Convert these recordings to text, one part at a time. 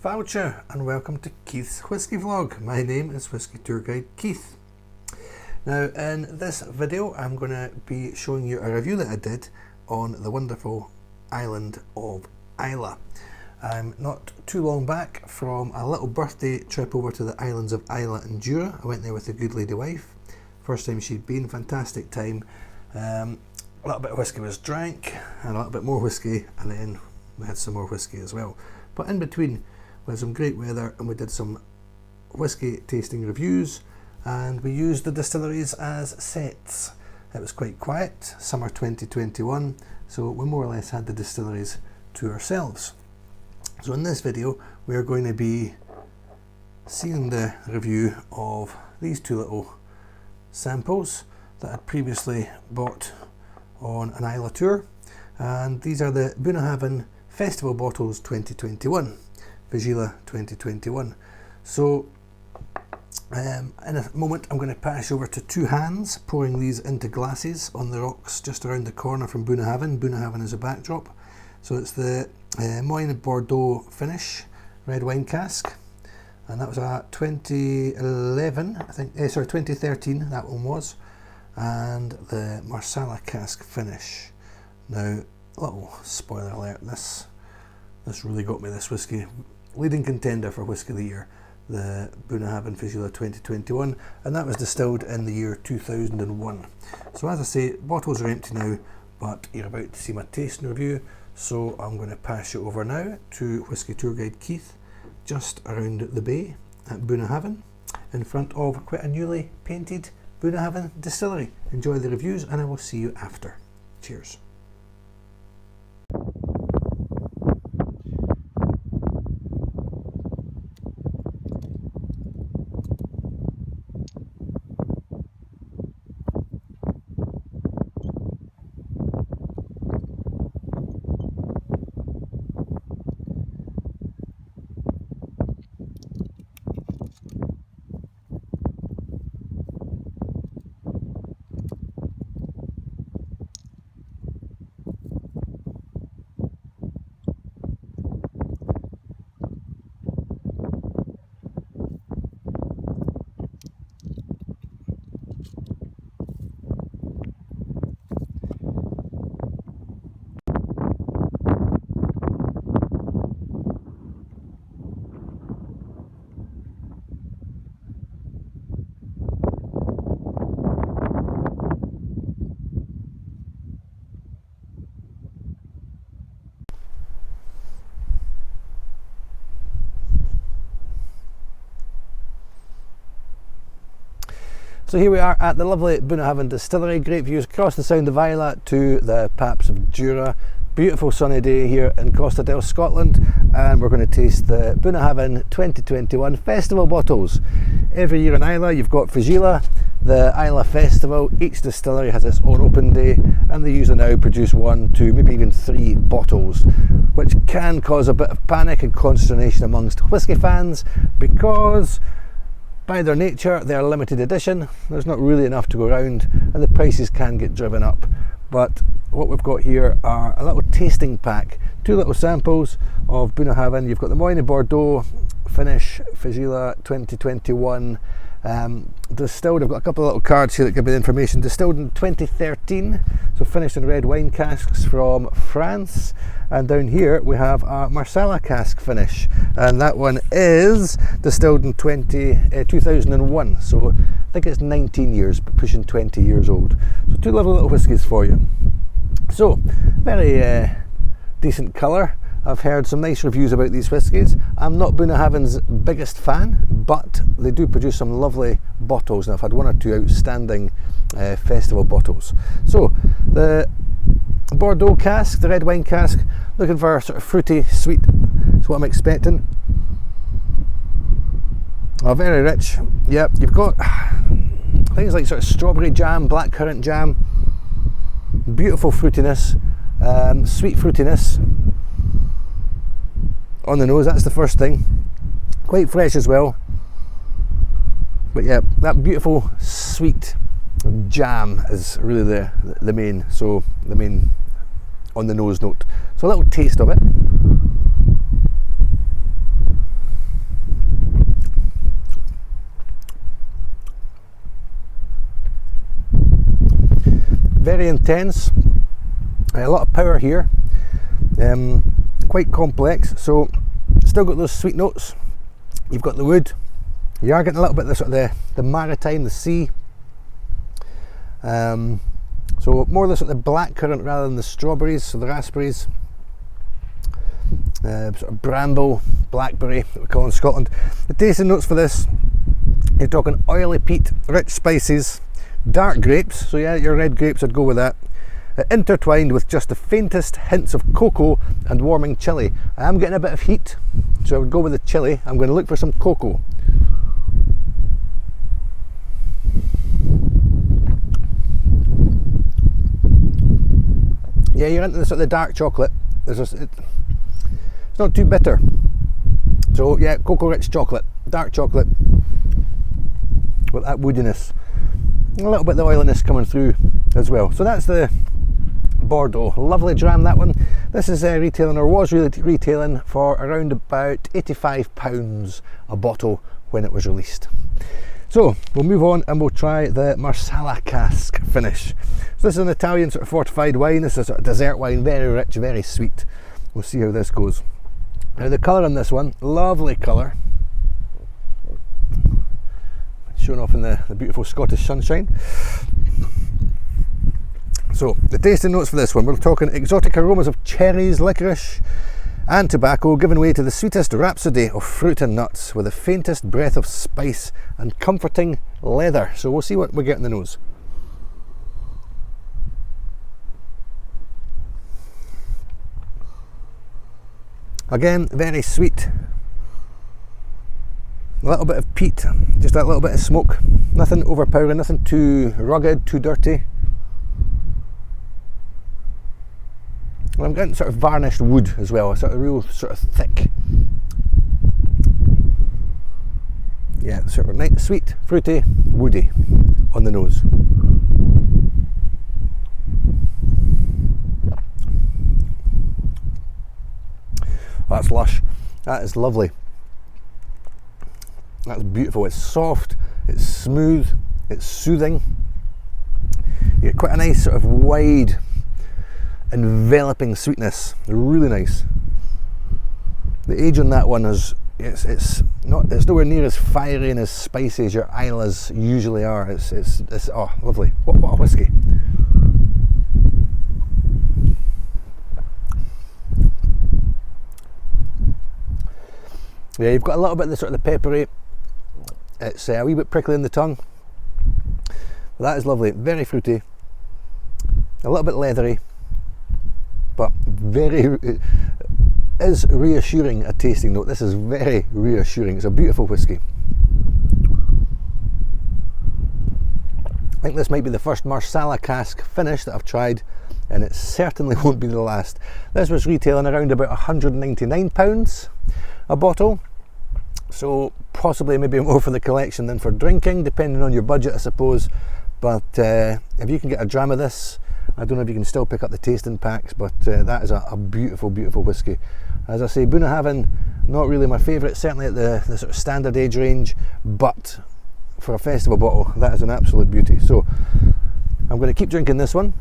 Faucha and welcome to Keith's Whisky Vlog. My name is Whisky Tour Guide Keith. Now in this video I'm going to be showing you a review that I did on the wonderful island of Islay. I'm not too long back from a little birthday trip over to the islands of Islay and Jura. I went there with a good lady wife. First time she'd been, fantastic time. A little bit of whisky was drank and a little bit more whisky, and then we had some more whisky as well. But in between we had some great weather and we did some whisky tasting reviews and we used the distilleries as sets. It was quite quiet, summer 2021, so we more or less had the distilleries to ourselves. So in this video we are going to be seeing the review of these two little samples that I'd previously bought on an Islay tour, and these are the Bunnahabhain Festival Bottles 2021. Feis Ile 2021. So in a moment I'm going to pass over to two hands, pouring these into glasses on the rocks just around the corner from Bunnahabhain. Bunnahabhain is a backdrop. So it's the Moine Bordeaux finish red wine cask, and that was a 2011, I think, 2013 that one was, and the Marsala Cask finish. Now, little spoiler alert, this really got me, this whisky. Leading contender for Whisky of the Year, the Bunnahabhain Feis Ile 2021, and that was distilled in the year 2001. So as I say, bottles are empty now, but you're about to see my tasting review, so I'm going to pass you over now to Whisky Tour Guide Keith, just around the bay at Bunnahabhain, in front of quite a newly painted Bunnahabhain distillery. Enjoy the reviews and I will see you after. Cheers. So here we are at the lovely Bunnahabhain distillery. Great views across the Sound of Islay to the Paps of Jura. Beautiful sunny day here in Costa del Scotland, and we're going to taste the Bunnahabhain 2021 Festival bottles. Every year in Islay you've got Feis Ile, the Islay Festival. Each distillery has its own open day, and they usually now produce 1, 2, maybe even 3 bottles, which can cause a bit of panic and consternation amongst whisky fans, because by their nature they are limited edition. There's not really enough to go around and the prices can get driven up. But what we've got here are a little tasting pack, 2 little samples of Bunnahabhain. You've got the Moine Bordeaux finish Feis Ile 2021, distilled. I've got a couple of little cards here that give me the information. Distilled in 2013, so finished in red wine casks from France. And down here we have a Marsala Cask finish, and that one is distilled in 2001, so I think it's 19 years, but pushing 20 years old. So 2 lovely little whiskies for you. So very decent colour. I've heard some nice reviews about these whiskies. I'm not Bunnahabhain's biggest fan, but they do produce some lovely bottles, and I've had 1 or 2 outstanding festival bottles. So the Bordeaux cask, the red wine cask, looking for sort of fruity, sweet. That's what I'm expecting. Oh, very rich. Yep, you've got things like sort of strawberry jam, blackcurrant jam, beautiful fruitiness, sweet fruitiness on the nose. That's the first thing. Quite fresh as well. But yeah, that beautiful sweet jam is really the main on the nose note. So a little taste of it. very intense, a lot of power here, quite complex. So still got those sweet notes. You've got the wood. You are getting a little bit of the sort of the maritime, the sea. So more of the sort of blackcurrant rather than the strawberries, so the raspberries. Sort of bramble, blackberry, that we call in Scotland. The tasting notes for this, you're talking oily peat, rich spices, dark grapes, so yeah, your red grapes, I'd go with that, intertwined with just the faintest hints of cocoa and warming chili. I am getting a bit of heat, so I would go with the chili. I'm going to look for some cocoa. Yeah, you're into the sort of the dark chocolate. It's not too bitter. So yeah, cocoa rich chocolate, dark chocolate with that woodiness. A little bit of the oiliness coming through as well. So that's the Bordeaux. Lovely dram, that one. This is retailing, or was really retailing, for around about £85 a bottle when it was released. So we'll move on and we'll try the Marsala Cask finish. So this is an Italian sort of fortified wine. This is a sort of dessert wine, very rich, very sweet. We'll see how this goes. Now the colour on this one, lovely colour. Showing off in the beautiful Scottish sunshine. So the tasting notes for this one, we're talking exotic aromas of cherries, licorice and tobacco, giving way to the sweetest rhapsody of fruit and nuts with the faintest breath of spice and comforting leather. So we'll see what we get in the nose. Again, very sweet. A little bit of peat, just that little bit of smoke. Nothing overpowering, nothing too rugged, too dirty. And I'm getting sort of varnished wood as well, a sort of real sort of thick. Yeah, sort of nice, sweet, fruity, woody on the nose. That's lush. That is lovely. That's beautiful. It's soft, it's smooth, it's soothing. You get quite a nice sort of wide, enveloping sweetness. Really nice. The age on that one is it's nowhere near as fiery and as spicy as your Islas usually are. It's oh, lovely. What a whiskey. Yeah, you've got a little bit of the sort of the peppery. It's a wee bit prickly in the tongue. But that is lovely. Very fruity. A little bit leathery. But it is reassuring a tasting note. This is very reassuring. It's a beautiful whiskey. I think this might be the first Marsala Cask finish that I've tried, and it certainly won't be the last. This was retailing around about £199 a bottle, so possibly maybe more for the collection than for drinking, depending on your budget, I suppose. But if you can get a dram of this, I don't know if you can still pick up the tasting packs, but that is a beautiful, beautiful whiskey. As I say, Bunnahabhain, not really my favourite, certainly at the sort of standard age range, but for a festival bottle, that is an absolute beauty. So I'm going to keep drinking this one.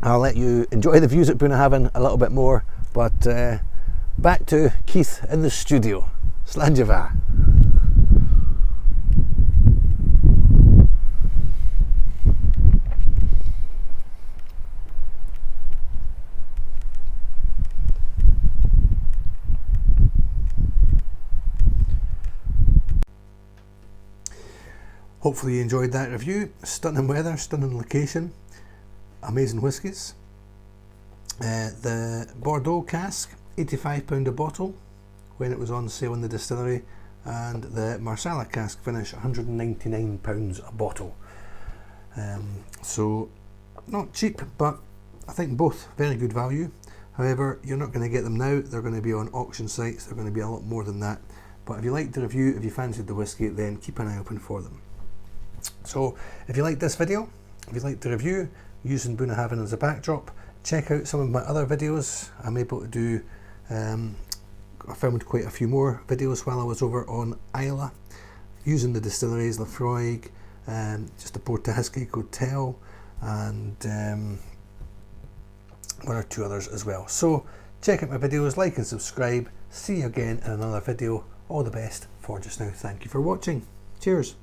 I'll let you enjoy the views at Bunnahabhain a little bit more, but back to Keith in the studio. Slanjava. Hopefully you enjoyed that review. Stunning weather, stunning location, amazing whiskies. The Bordeaux cask, £85 a bottle when it was on sale in the distillery, and the Marsala Cask finish, £199 a bottle. So not cheap, but I think both very good value. However, you're not going to get them now. They're going to be on auction sites. They're going to be a lot more than that. But if you liked the review, if you fancied the whiskey, then keep an eye open for them. So if you liked this video, if you liked the review using Bunnahabhain as a backdrop, check out some of my other videos. I'm able to do, I filmed quite a few more videos while I was over on Islay, using the distilleries, Lafroig, just the Portaesque Hotel, and one or two others as well. So check out my videos, like and subscribe. See you again in another video. All the best for just now. Thank you for watching. Cheers.